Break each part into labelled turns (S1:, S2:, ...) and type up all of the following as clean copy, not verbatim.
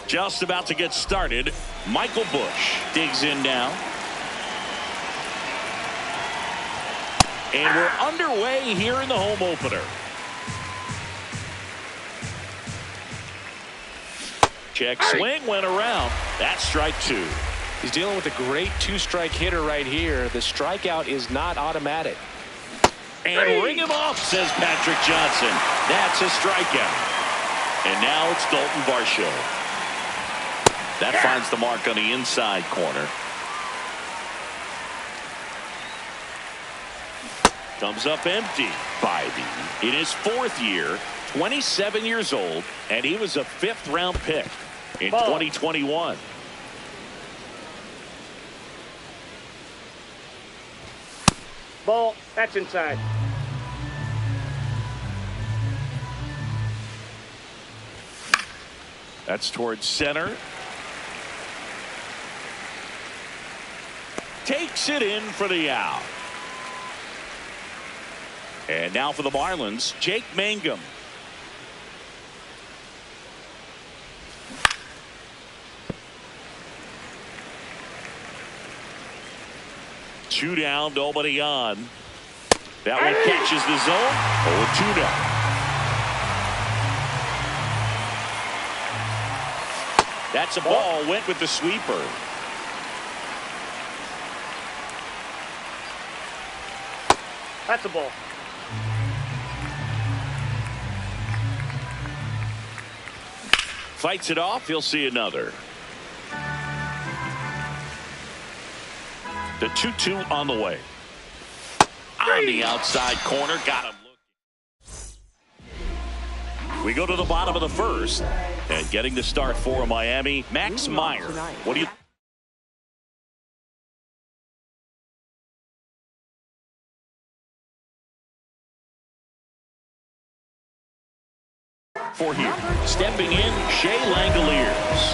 S1: Just about to get started. Michael Busch digs in now. And we're underway here in the home opener. Check swing went around. That's strike two.
S2: He's dealing with a great two-strike hitter right here. The strikeout is not automatic.
S1: And ring him off, says Patrick Johnson. That's a strikeout. And now it's Dalton Varsho. That finds the mark on the inside corner. Comes up empty. Bybee in his fourth year, 27 years old, and he was a fifth-round pick in 2021.
S3: Ball. That's inside.
S1: That's towards center. Takes it in for the out. And now for the Marlins, Jake Mangum. Two down, nobody on. That one catches the zone. 0-2 now. That's a ball. Went with the sweeper.
S3: That's a ball.
S1: Fights it off. He'll see another. The 2-2 on the way. On the outside corner. Got him looking. We go to the bottom of the first. And getting the start for Miami, Max Meyer. What do you... For here, stepping in, Shea Langoliers.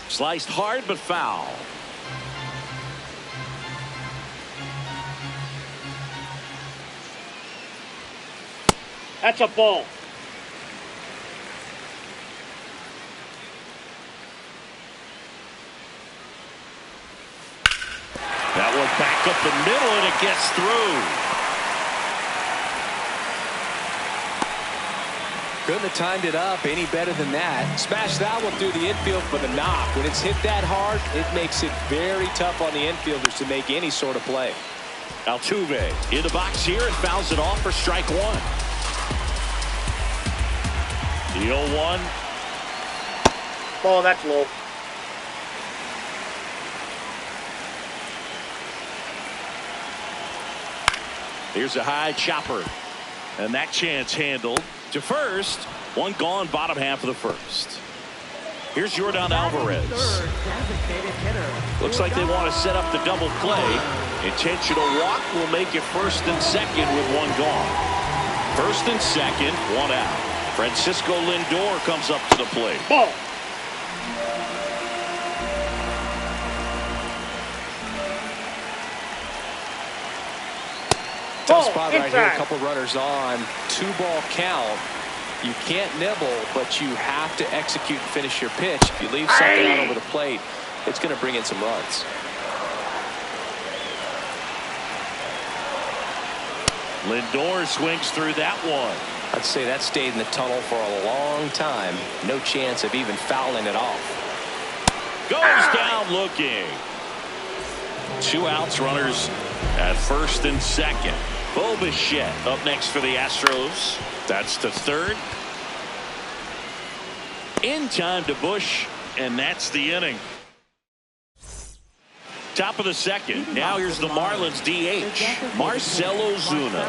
S1: Sliced hard but foul.
S3: That's a ball.
S1: That one back up the middle, and it gets through.
S2: Couldn't have timed it up any better than that. Smashed that one through the infield for the knock. When it's hit that hard, it makes it very tough on the infielders to make any sort of play.
S1: Altuve in the box here and fouls it off for strike one. The 0-1.
S3: Ball. That's low.
S1: Here's a high chopper. And that chance handled to first. One gone, bottom half of the first. Here's Yordan Alvarez. Looks like they want to set up the double play. Intentional walk will make it first and second with one gone. First and second, one out. Francisco Lindor comes up to the plate.
S3: Ball.
S2: Tough spot right here. A couple runners on. 2-ball count. You can't nibble, but you have to execute and finish your pitch. If you leave something out over the plate, it's going to bring in some runs.
S1: Lindor swings through that one.
S2: I'd say that stayed in the tunnel for a long time. No chance of even fouling it off.
S1: Goes down looking. 2 outs, runners at first and second. Bo Bichette up next for the Astros. That's the third. In time to Busch, and that's the inning. Top of the second. Now here's the Marlins DH, Marcell Ozuna.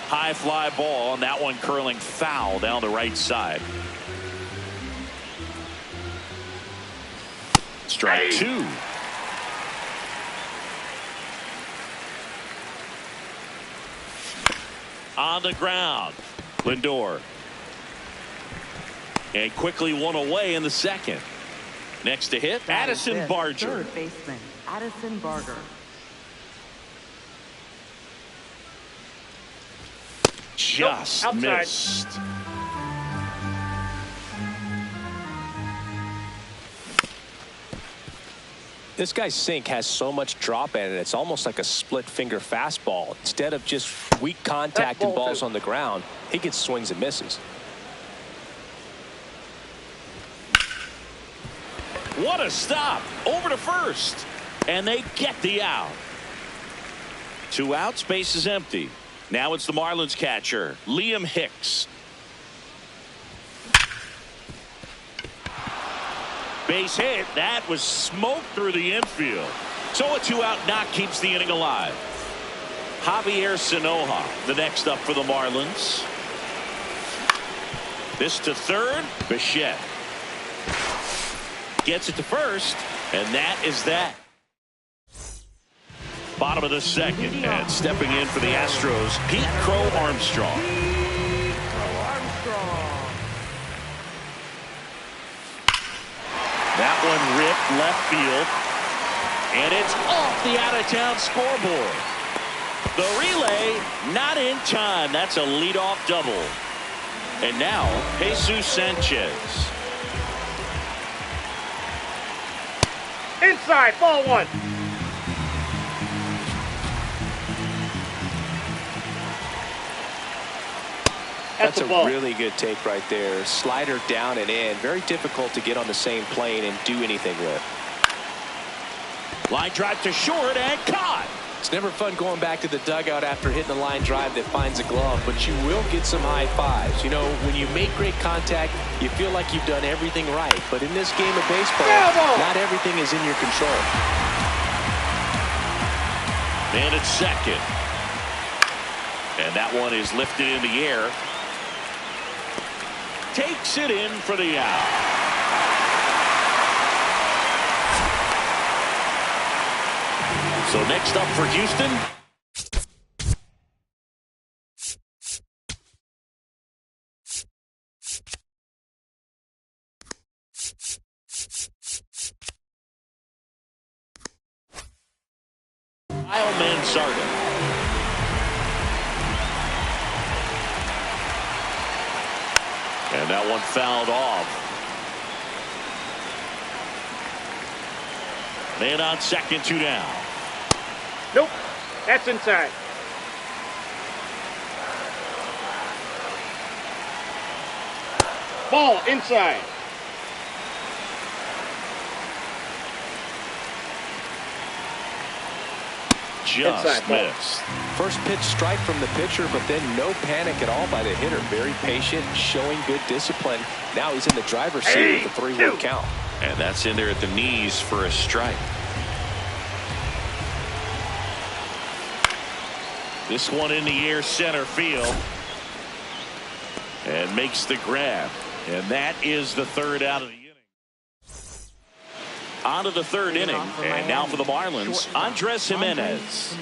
S1: High fly ball, and that one curling foul down the right side. Strike two. On the ground, Lindor. And quickly one away in the second. Next to hit, Addison Barger.
S4: Third baseman, Addison Barger.
S1: Just missed.
S2: This guy's sink has so much drop in it, it's almost like a split finger fastball. Instead of just weak contact and balls on the ground, he gets swings and misses.
S1: What a stop. Over to first. And they get the out. 2 outs, base is empty. Now it's the Marlins catcher, Liam Hicks. Base hit. That was smoked through the infield. So a 2-out knock keeps the inning alive. Javier Sanoja, the next up for the Marlins. This to third. Bichette gets it to first, and that is that. Bottom of the second, and stepping in for the Astros, Pete Crow Armstrong. That one ripped left field, and it's off the out-of-town scoreboard. The relay not in time. That's a leadoff double. And now Jesus Sanchez.
S3: Inside, ball 1.
S2: That's a really good take right there. Slider down and in. Very difficult to get on the same plane and do anything with.
S1: Line drive to short and caught.
S2: It's never fun going back to the dugout after hitting a line drive that finds a glove, but you will get some high fives. You know, when you make great contact, you feel like you've done everything right. But in this game of baseball, not everything is in your control.
S1: Man at second. And that one is lifted in the air. Takes it in for the out. So next up for Houston. Kyle Manzardo. And that one fouled off. Man on second, 2 down.
S3: Nope. That's inside. Ball inside.
S1: Just
S3: inside,
S1: missed.
S2: First pitch strike from the pitcher, but then no panic at all by the hitter. Very patient, showing good discipline. Now he's in the driver's seat with a 3-1 count.
S1: And that's in there at the knees for a strike. This one in the air, center field. And makes the grab. And that is the third out of the inning. On to the third inning. And now for the Marlins, Andres Gimenez.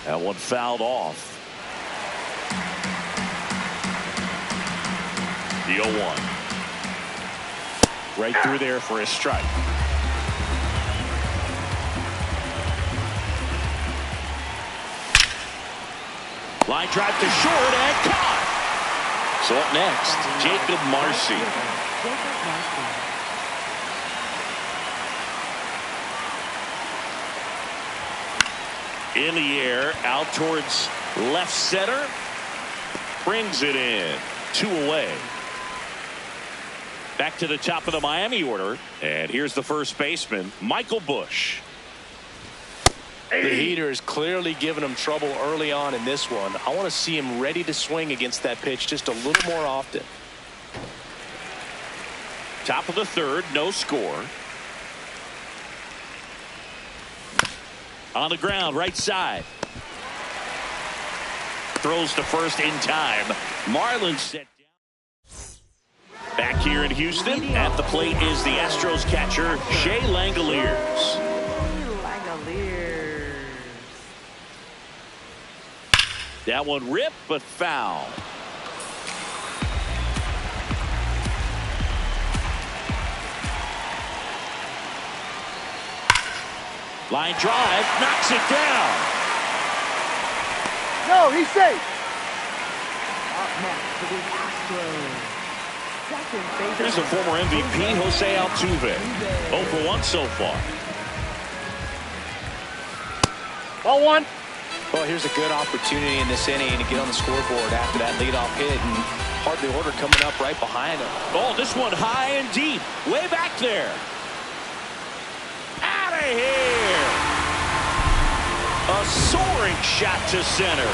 S1: That one fouled off. The 0-1. Right through there for a strike. Line drive to short and caught. So up next, Jacob Marcy. In the air, out towards left center. Brings it in. 2 away. Back to the top of the Miami order. And here's the first baseman, Michael Busch.
S2: The heater is clearly giving him trouble early on in this one. I want to see him ready to swing against that pitch just a little more often.
S1: Top of the third, no score. On the ground, right side. Throws to first in time. Marlins set down. Back here in Houston, at the plate is the Astros catcher, Shea Langeliers. That one ripped, but foul. Line drive, knocks it down.
S3: No, he's safe.
S4: Up next for the Astros, second baseman.
S1: Here's a former MVP, Jose Altuve. 0 for 1 so far.
S3: Ball one.
S2: Well, here's a good opportunity in this inning to get on the scoreboard after that leadoff hit, and hard the order coming up right behind him.
S1: Oh, this one high and deep, way back there. Out of here. A soaring shot to center.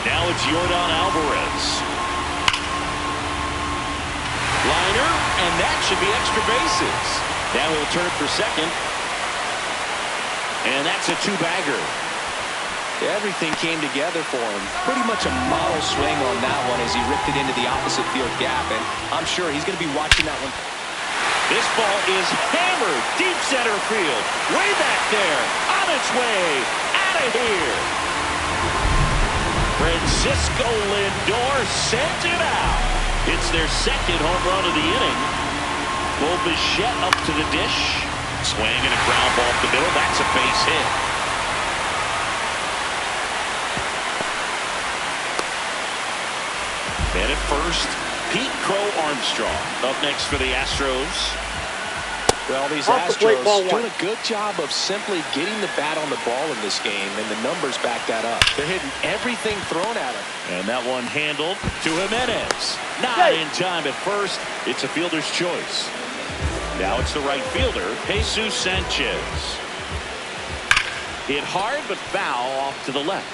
S1: Now it's Yordan Alvarez. Liner, and that should be extra bases. Now he'll turn for second. And that's a two-bagger.
S2: Everything came together for him. Pretty much a model swing on that one as he ripped it into the opposite field gap, and I'm sure he's going to be watching that one.
S1: This ball is hammered deep center field. Way back there. On its way. Out of here. Francisco Lindor sent it out. It's their second home run of the inning. Bo Bichette up to the dish. Swing and a ground ball up the middle. That's a base hit. And at first, Pete Crow Armstrong up next for the Astros.
S2: Well, these
S3: Off the plate, ball
S2: Astros
S3: one.
S2: doing a good job of simply getting the bat on the ball in this game, and the numbers back that up. They're hitting everything thrown at them.
S1: And that one handled to Jimenez. Not
S3: Hey.
S1: in time at first. It's a fielder's choice. Now it's the right fielder, Jesus Sanchez. Hit hard but foul off to the left.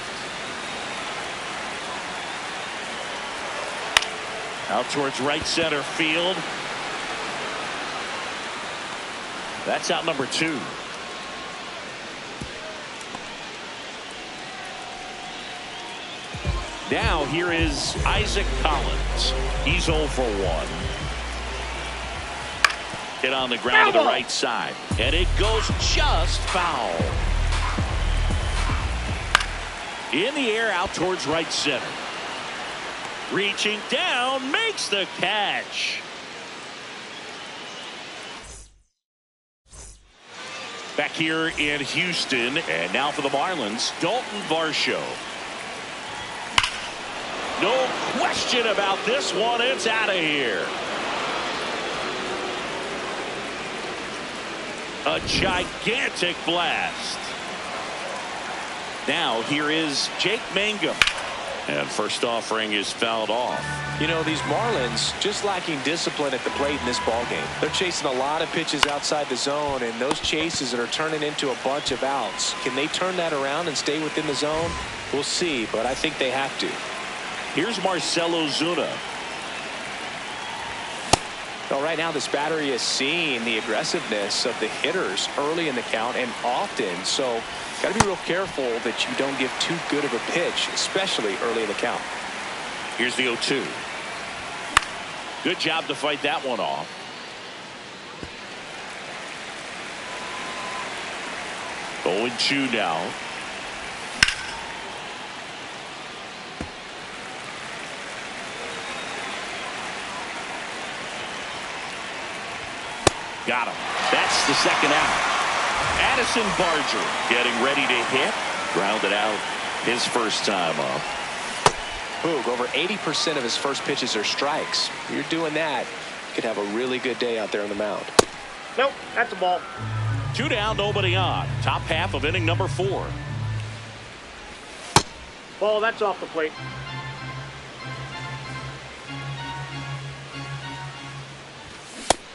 S1: Out towards right center field. That's out number 2. Now here is Isaac Collins. He's 0 for 1. Hit on the ground to the right side. And it goes just foul. In the air out towards right center. Reaching down, makes the catch. Back here in Houston, and now for the Marlins, Dalton Varsho. No question about this one, it's out of here. A gigantic blast. Now here is Jake Mangum. And first offering is fouled off.
S2: You know, these Marlins just lacking discipline at the plate in this ballgame. They're chasing a lot of pitches outside the zone, and those chases that are turning into a bunch of outs. Can they turn that around and stay within the zone? We'll see, but I think they have to.
S1: Here's Marcell Ozuna.
S2: Well, right now this battery is seeing the aggressiveness of the hitters early in the count and often. So got to be real careful that you don't give too good of a pitch, especially early in the count.
S1: Here's the 0-2. Good job to fight that one off. Oh, 0-2 now. Got him. That's the second out. Addison Barger getting ready to hit. Grounded out his first time up.
S2: Boog, over 80% of his first pitches are strikes. You're doing that, you could have a really good day out there on the mound.
S3: Nope, that's a ball.
S1: 2 down, nobody on. Top half of inning number 4.
S3: Ball, that's off the plate.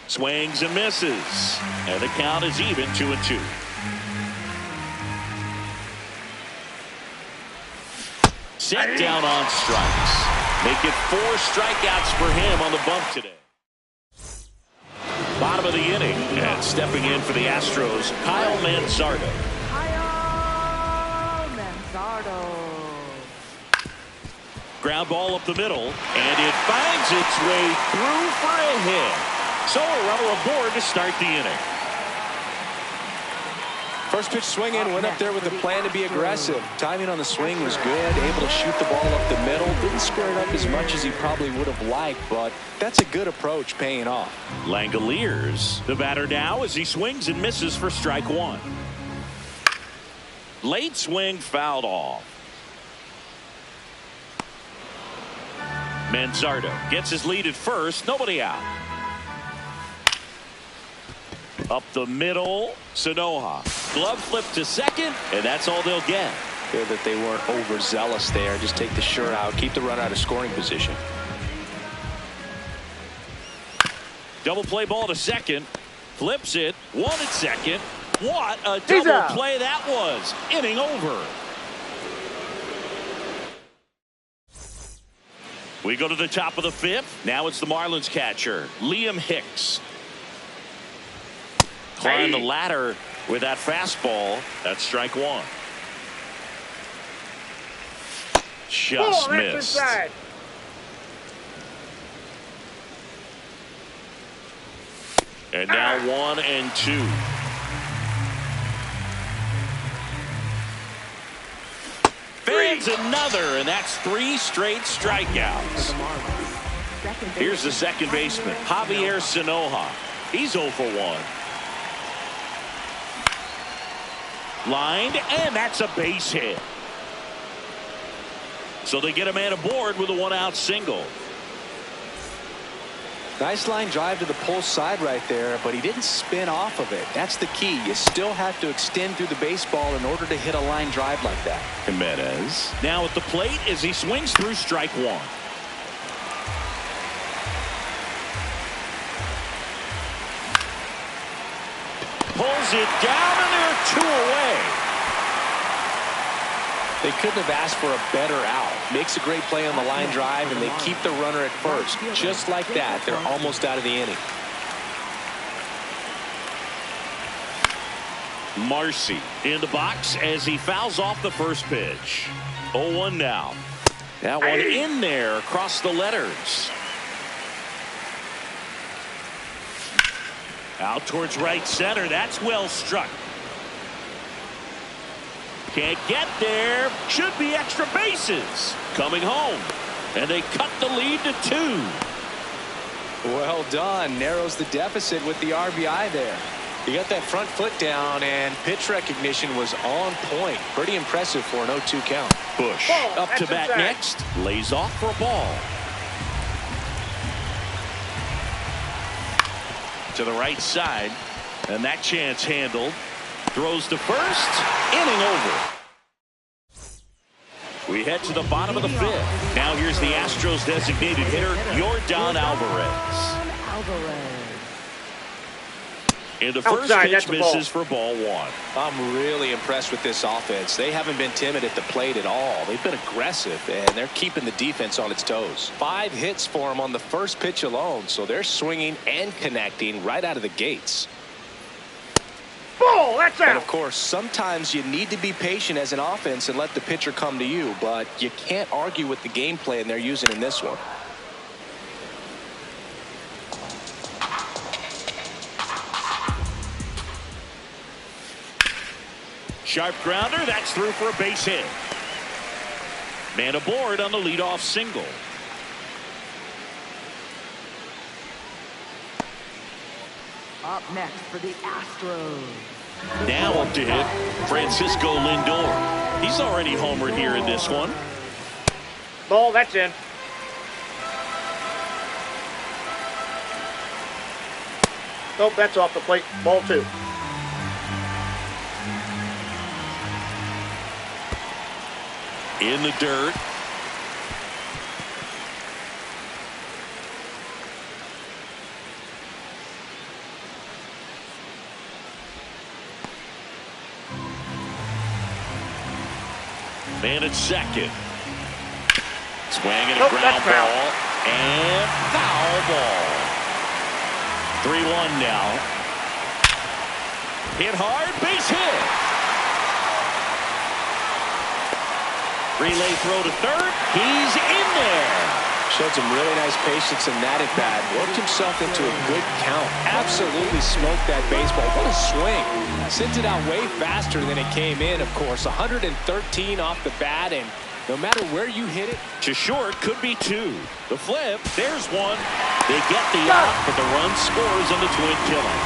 S1: Swings and misses. And the count is even 2-2. Set down on strikes. Make it 4 strikeouts for him on the bump today. Bottom of the inning. And stepping in for the Astros, Kyle Manzardo.
S4: Kyle Manzardo.
S1: Ground ball up the middle. And it finds its way through for a hit. So a runner aboard to start the inning.
S2: First pitch swinging, went up there with a plan to be aggressive. Timing on the swing was good, able to shoot the ball up the middle. Didn't square it up as much as he probably would have liked, but that's a good approach paying off.
S1: Langoliers, the batter now as he swings and misses for strike one. Late swing fouled off. Manzardo gets his lead at first, nobody out. Up the middle, Sanoja. Glove flip to second, and that's all they'll get.
S2: Good that they weren't overzealous there. Just take the sure out, keep the run out of scoring position.
S1: Double play ball to second. Flips it. One at second. What a double play that was. Inning over. We go to the top of the fifth. Now it's the Marlins catcher, Liam Hicks. Climb the ladder with that fastball. That's strike one. Just missed. And now 1-2. Fans another, and that's 3 straight strikeouts. Here's the second baseman, Javier Sanoja. He's 0 for 1. Lined, and that's a base hit. So they get a man aboard with a 1-out single.
S2: Nice line drive to the pull side right there, but he didn't spin off of it. That's the key. You still have to extend through the baseball in order to hit a line drive like that.
S1: Jimenez now at the plate as he swings through strike one. Pulls it down, and there are 2 away.
S2: They couldn't have asked for a better out. Makes a great play on the line drive, and they keep the runner at first. Just like that, they're almost out of the inning.
S1: Marcy in the box as he fouls off the first pitch. 0-1 now. That one in there across the letters. Out towards right center. That's well struck. Can't get there. Should be extra bases. Coming home. And they cut the lead to 2.
S2: Well done. Narrows the deficit with the RBI there. You got that front foot down, and pitch recognition was on point. Pretty impressive for an 0-2 count.
S1: Bush up to bat next. Lays off for a ball. To the right side. And that chance handled. Throws to first. Inning over. We head to the bottom of the fifth. Now here's the Astros designated hitter, Yordan Alvarez. And the first pitch misses for ball 1.
S2: I'm really impressed with this offense. They haven't been timid at the plate at all. They've been aggressive, and they're keeping the defense on its toes. 5 hits for them on the first pitch alone, so they're swinging and connecting right out of the gates.
S3: Ball, that's out.
S2: And of course, sometimes you need to be patient as an offense and let the pitcher come to you, but you can't argue with the game plan they're using in this one.
S1: Sharp grounder, that's through for a base hit. Man aboard on the leadoff single.
S4: Up next for the Astros.
S1: Now up to hit Francisco Lindor. He's already homered here in this one.
S3: Ball, that's in. Nope, that's off the plate. Ball 2.
S1: In the dirt. Man at second. Swinging a ground ball. And foul ball. 3-1 now. Hit hard, base hit. Relay throw to third. He's in there.
S2: Showed some really nice patience in that at bat. Worked himself into a good count. Absolutely smoked that baseball. What a swing. Sent it out way faster than it came in, of course. 113 off the bat, and no matter where you hit it.
S1: To short, could be two. The flip, there's one. They get the out, but the run scores on the twin killing.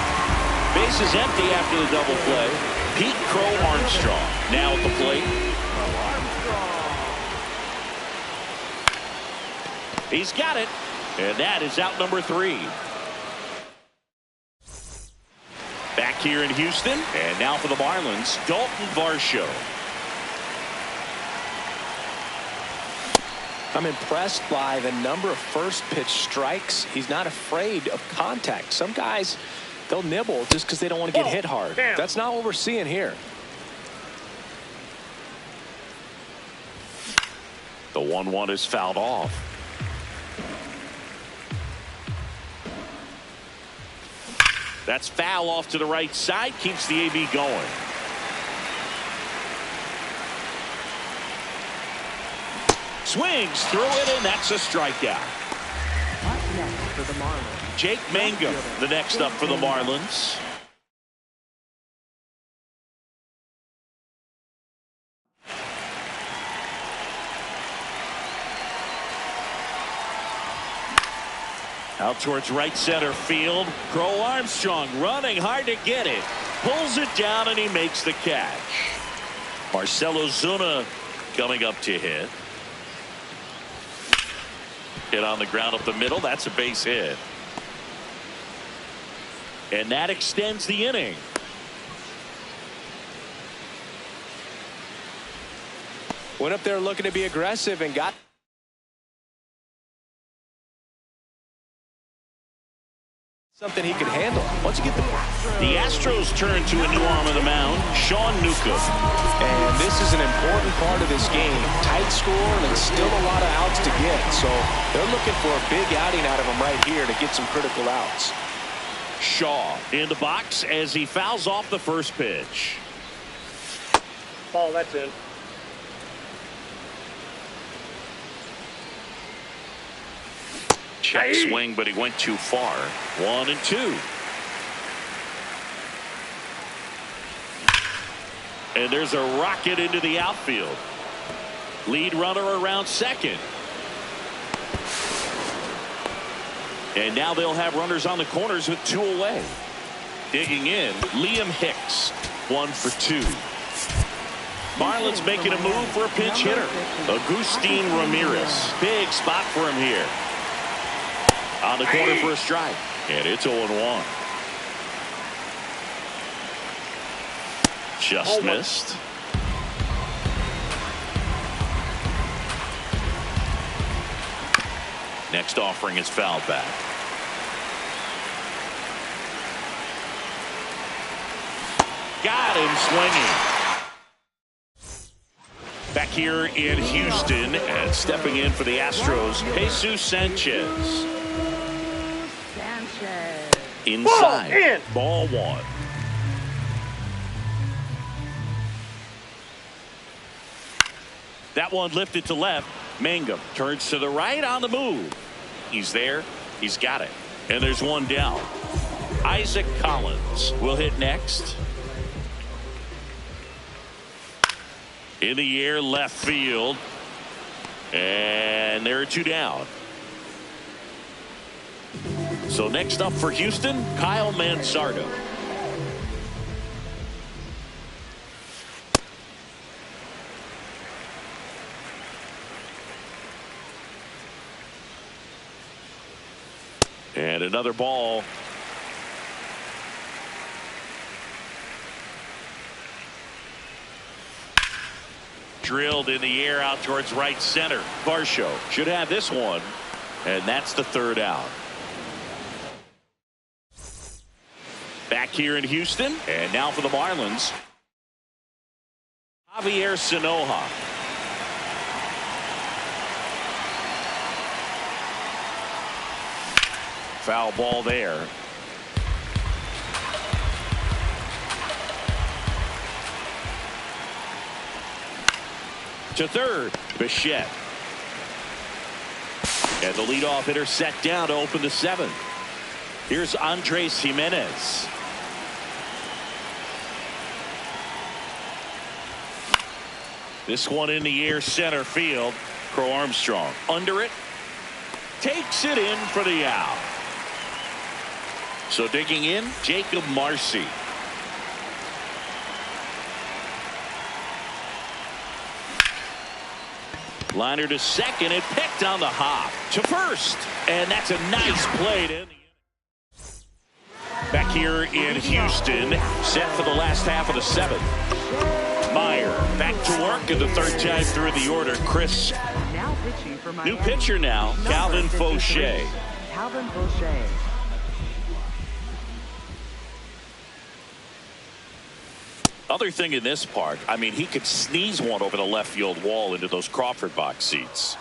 S1: Base is empty after the double play. Pete Crow Armstrong now at the plate. He's got it, and that is out number 3. Back here in Houston, and now for the Marlins, Dalton Varsho.
S2: I'm impressed by the number of first pitch strikes. He's not afraid of contact. Some guys, they'll nibble just because they don't want to get hit hard.
S3: Damn.
S2: That's not what we're seeing here.
S1: The 1-1 is fouled off. That's foul off to the right side. Keeps the AB going. Swings through it, and that's a strikeout.
S4: Up next for the Marlins.
S1: Jake Mangum, the next up for the Marlins. Out towards right center field. Crow Armstrong running hard to get it. Pulls it down, and he makes the catch. Marcell Ozuna coming up to hit. Hit on the ground up the middle. That's a base hit. And that extends the inning.
S2: Went up there looking to be aggressive and got something he could handle. Once you get
S1: the Astros turn to a new arm of the mound, Sean Newcomb.
S2: And this is an important part of this game. Tight score and still a lot of outs to get. So they're looking for a big outing out of him right here to get some critical outs.
S1: Shaw in the box as he fouls off the first pitch.
S3: Ball, that's in.
S1: Check swing, but he went too far. 1-2. And there's a rocket into the outfield. Lead runner around second. And now they'll have runners on the corners with 2 away. Digging in, Liam Hicks, 1 for 2. Marlins making a move for a pinch hitter. Agustin Ramirez. Big spot for him here. On the corner for a strike. And it's 0-1. Just missed. Next offering is fouled back. Got him swinging. Back here in Houston, and stepping in for the Astros, Jesus Sanchez. Inside. Ball 1. That one lifted to left. Mangum turns to the right on the move. He's there. He's got it. And there's one down. Isaac Collins will hit next. In the air, left field. And there are 2 down. So next up for Houston, Kyle Manzardo. And another ball. Drilled in the air out towards right center. Varsho should have this one. And that's the 3rd out. Back here in Houston, and now for the Marlins, Javier Sanoja. Foul ball there. To third, Bichette. And the leadoff hitter set down to open the 7th. Here's Andres Gimenez. This one in the air, center field. Crow Armstrong under it. Takes it in for the out. So digging in, Jacob Marcy. Liner to second, and picked on the hop to first, and that's a nice play to end the inning. Back here in Houston, set for the last half of the 7th. Meyer back to work in the 3rd time through the order. Chris,
S4: Now pitching for Miami.
S1: new pitcher now,
S4: Number
S1: Calvin
S4: 53,
S1: Fauché.
S4: Calvin Fauché.
S1: Other thing in this part, I mean, he could sneeze one over the left field wall into those Crawford box seats.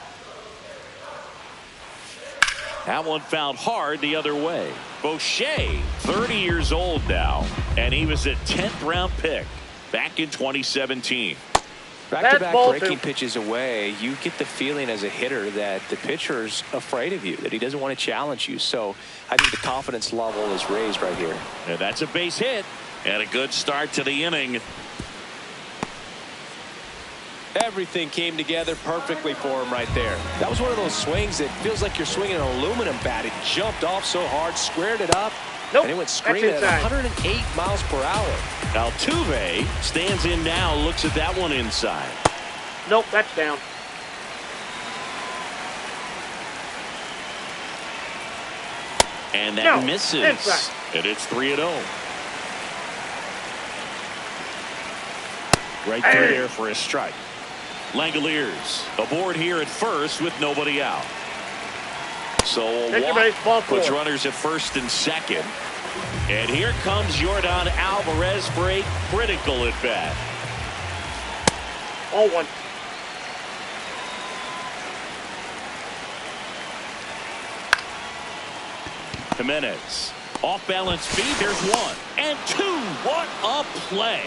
S1: That one found hard the other way. Fauché, 30 years old now, and he was a 10th round pick back in 2017.
S2: Back-to-back breaking pitches away, you get the feeling as a hitter that the pitcher's afraid of you, that he doesn't want to challenge you. So I think the confidence level is raised right here.
S1: And that's a base hit. And a good start to the inning.
S2: Everything came together perfectly for him right there. That was one of those swings that feels like you're swinging an aluminum bat. It jumped off so hard, squared it up, and it went screaming at 108 miles per hour.
S1: Altuve stands in now, looks at that one inside.
S3: Nope, that's down.
S1: And that misses.
S3: Inside.
S1: And it's 3-0. Right through there for a strike. Langoliers aboard here at first with nobody out. So a walk puts runners at first and second. And here comes Jordan Alvarez for a critical at bat.
S3: 0-1.
S1: Jimenez off balance feed. There's 1 and 2. What a play.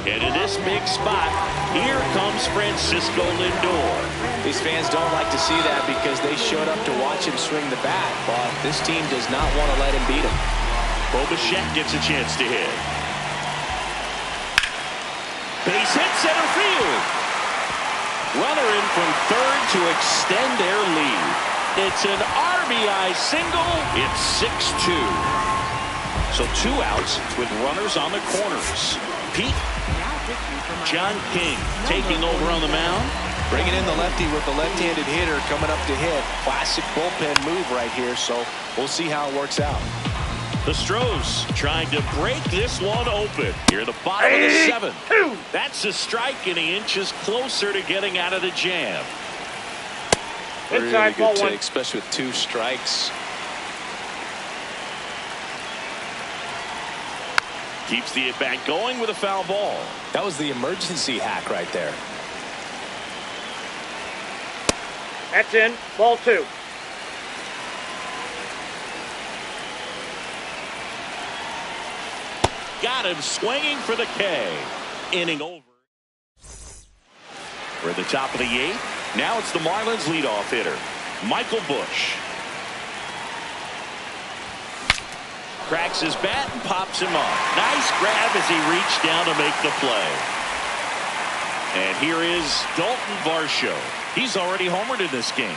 S1: And in this big spot, here comes Francisco Lindor.
S2: These fans don't like to see that because they showed up to watch him swing the bat, but this team does not want to let him beat him.
S1: Bo Bichette gets a chance to hit. Base hit center field. Runner in from third to extend their lead. It's an RBI single. It's 6-2. So 2 outs with runners on the corners. Pete, John King taking over on the mound.
S2: Bringing in the lefty with the left-handed hitter coming up to hit. Classic bullpen move right here, so we'll see how it works out.
S1: The Stros trying to break this one open. Here at the bottom of the 7th. That's a strike, and he inches closer to getting out of the jam.
S2: Really good take, especially with 2 strikes.
S1: Keeps the at-bat going with a foul ball.
S2: That was the emergency hack right there.
S3: That's in. Ball 2.
S1: Got him swinging for the K. Inning over. We're at the top of the 8th. Now it's the Marlins leadoff hitter, Michael Busch. Cracks his bat and pops him off. Nice grab as he reached down to make the play. And here is Dalton Varsho. He's already homered in this game.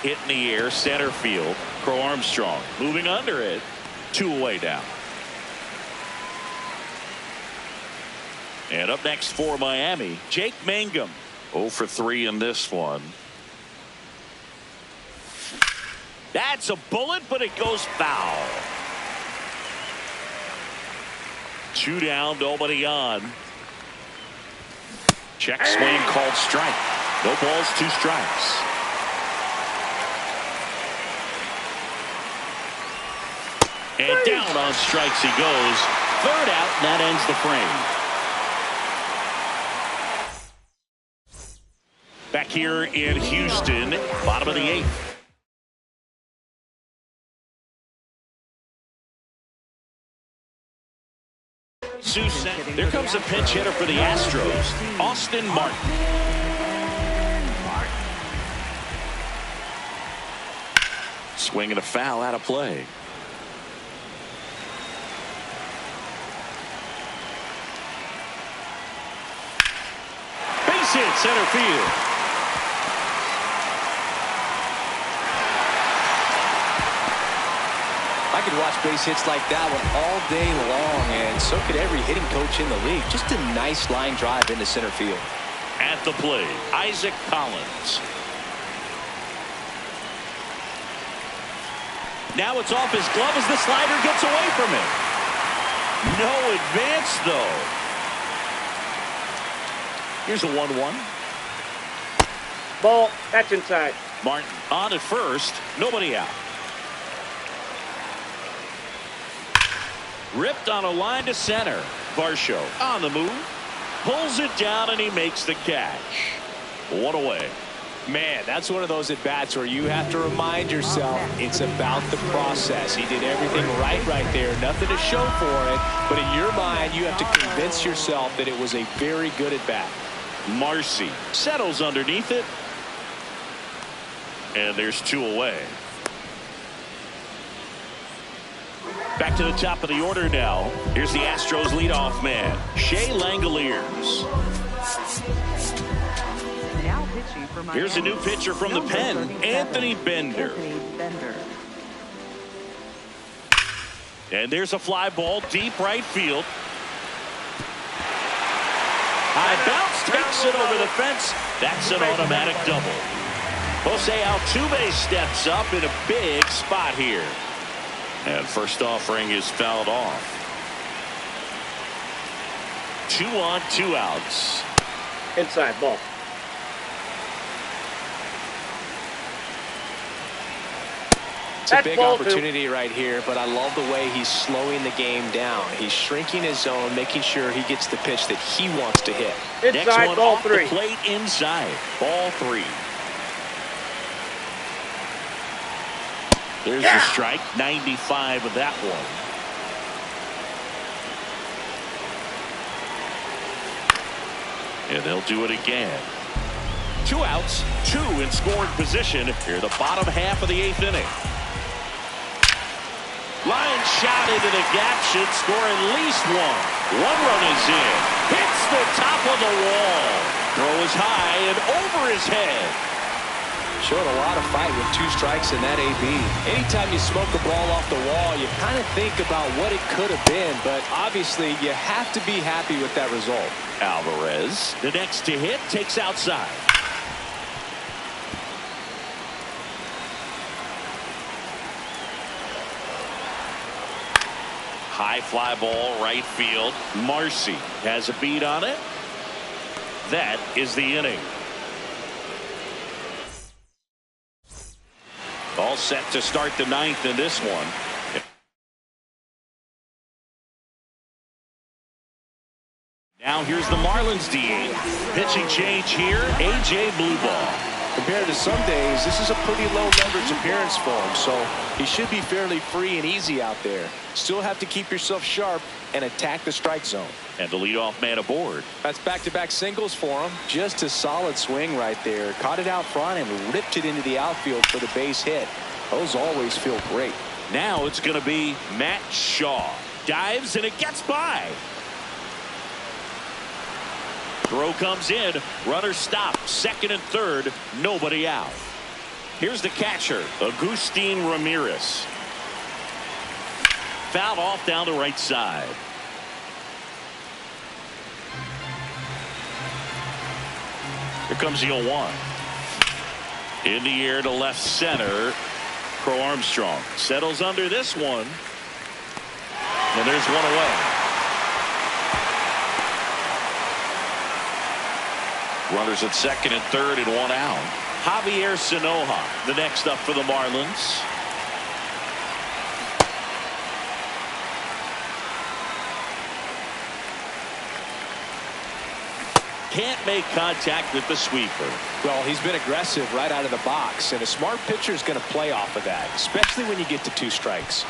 S1: Hit in the air, center field. Crow Armstrong moving under it. 2 away now. And up next for Miami, Jake Mangum. 0 for 3 in this one. That's a bullet, but it goes foul. 2 down, nobody on. Check swing called strike. No balls, 2 strikes. And down on strikes he goes. 3rd out, and that ends the frame. Back here in Houston, bottom of the 8th. There comes a pinch hitter for the Astros, Austin Martin. Swing and a foul out of play. Base hit center field.
S2: I could watch base hits like that one all day long, and so could every hitting coach in the league. Just a nice line drive into center field.
S1: At the plate, Isaac Collins. Now it's off his glove as the slider gets away from him. No advance, though. Here's a 1-1.
S3: Ball. That's inside.
S1: Martin on at first. Nobody out. Ripped on a line to center. Varsho on the move. Pulls it down and he makes the catch. One away.
S2: Man, that's one of those at-bats where you have to remind yourself it's about the process. He did everything right there. Nothing to show for it. But in your mind, you have to convince yourself that it was a very good at-bat.
S1: Marcy settles underneath it. And there's 2 away. Back to the top of the order now. Here's the Astros leadoff man, Shea Langoliers.
S4: Now pitching for Miami.
S1: Here's a new pitcher from the pen, Anthony Bender. And there's a fly ball deep right field. High bounce takes it over the fence. That's an automatic double. Jose Altuve steps up in a big spot here. And first offering is fouled off. 2 on, 2 outs.
S3: Inside ball.
S2: It's a big opportunity right here, but I love the way he's slowing the game down. He's shrinking his zone, making sure he gets the pitch that he wants to hit.
S3: Inside,
S1: next one
S3: ball
S1: off
S3: 3.
S1: The plate inside. Ball 3. There's the strike. 95 of that one. And they'll do it again. 2 outs, 2 in scoring position here, the bottom half of the 8th inning. Line shot into the gap, should score at least 1. 1 run is in. Hits the top of the wall. Throw is high and over his head.
S2: Showed a lot of fight with 2 strikes in that AB. Anytime you smoke a ball off the wall, you kind of think about what it could have been, but obviously you have to be happy with that result.
S1: Alvarez, the next to hit, takes outside. High fly ball right field. Marcy has a beat on it. That is the inning. All set to start the 9th in this one. Now here's the Marlins DH. Pitching change here, A.J. Blueball.
S2: Compared to some days, this is a pretty low leverage appearance for him, so he should be fairly free and easy out there. Still have to keep yourself sharp and attack the strike zone.
S1: And the leadoff man aboard.
S2: That's back-to-back singles for him. Just a solid swing right there. Caught it out front and ripped it into the outfield for the base hit. Those always feel great.
S1: Now it's going to be Matt Shaw. Dives and it gets by. Throw comes in. Runner stopped. Second and third. Nobody out. Here's the catcher, Agustin Ramirez. Fouled off down the right side. Here comes the 0-1. In the air to left center. Crow Armstrong settles under this one. And there's 1 away. Runners at second and third and 1 out. Javier Sanoja, the next up for the Marlins. Can't make contact with the sweeper.
S2: Well, he's been aggressive right out of the box, and a smart pitcher is going to play off of that, especially when you get to 2 strikes.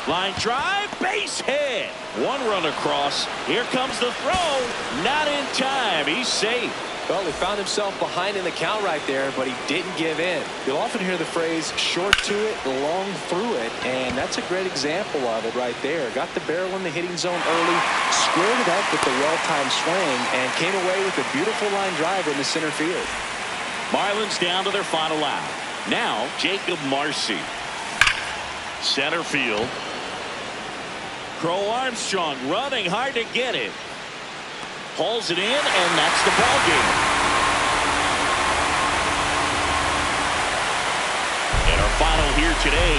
S1: Line drive, base hit. 1 run across. Here comes the throw. Not in time. He's safe.
S2: Well, he found himself behind in the count right there, but he didn't give in. You'll often hear the phrase, short to it, long through it, and that's a great example of it right there. Got the barrel in the hitting zone early, squared it up with the well-timed swing, and came away with a beautiful line drive in the center field.
S1: Marlins down to their final out. Now, Jacob Marcy. Center field. Crow Armstrong running hard to get it. Hauls it in, and that's the ball game. And our final here today,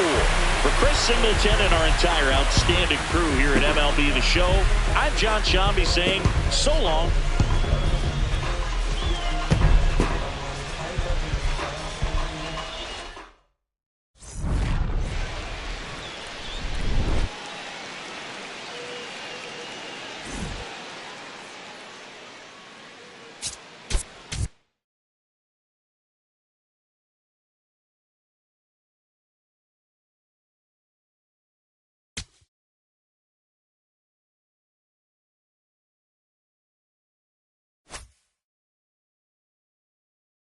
S1: 8-4. For Chris Singleton and our entire outstanding crew here at MLB The Show, I'm John Shambi saying so long